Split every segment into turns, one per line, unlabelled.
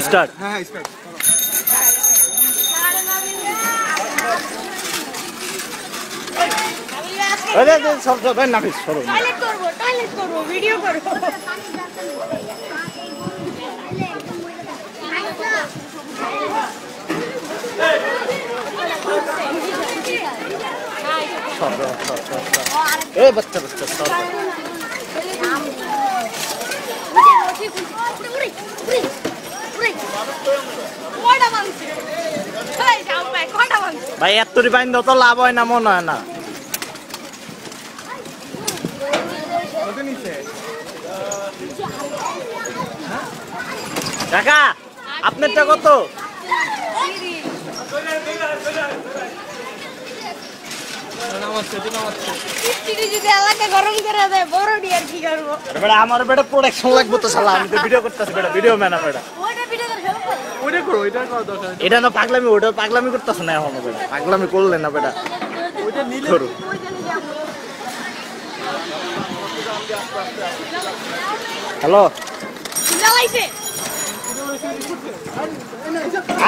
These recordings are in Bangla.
স্টার্ট।
হ্যাঁ হ্যাঁ স্টার্ট।
আরে সব সব নাফিস সরো।
টয়লেট করব ভিডিও করব।
এ বাচ্চা বাচ্চা সব। ভাই এতরি বাইন তো লাভ হয় না মনে হয় না। কাকা আপনারটা কত? আমার বেটা প্রোডাকশন লাগবে তো শালা, আমি তো ভিডিও করতেছি বেটা, ভিডিও ম্যান বেটা। এটা না পাগলামি, ওটা পাগলামি করতেছ না এখন বেটা, পাগলামি করলে না বেটা। হ্যালো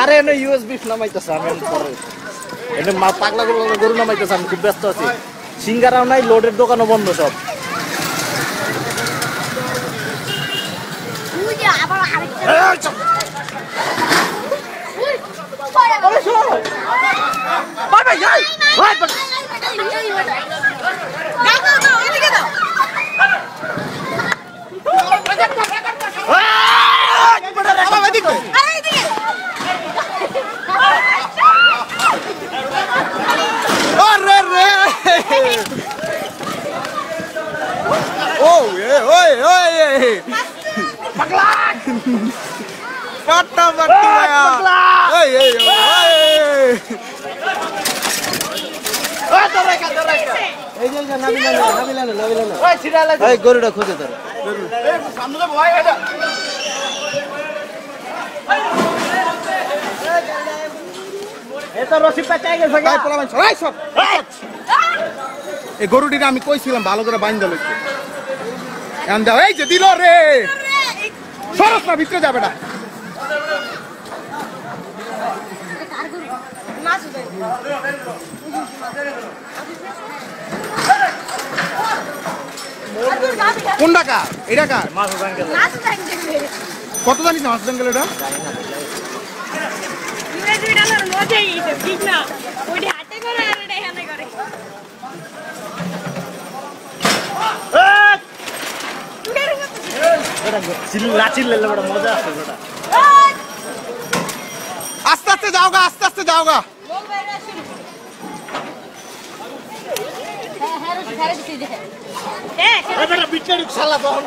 আরে না ইউএসবি নামাইতেছে আমি পরে, এটা পাগলা গরু নামাইতেছে, আমি খুব ব্যস্ত আছি। সিঙ্গারাও নাই, লোডের দোকানও বন্ধ সব। গরুটা খুঁজে ধরো।
এই গরুটিকে আমি কইছিলাম ভালো করে বাইন্দা লইতে, এই যে দিল রে সরস না, ভিতরে যাবে না। কোন টাকা এটা কার? কত জানিস মাছ জঙ্গল? এটা
মজা আছে বেটা।
আস্তে আস্তে যাও গা, আস্তে আস্তে যাও গা।
হ্যাঁ
বিচ্ছারি শালা তখন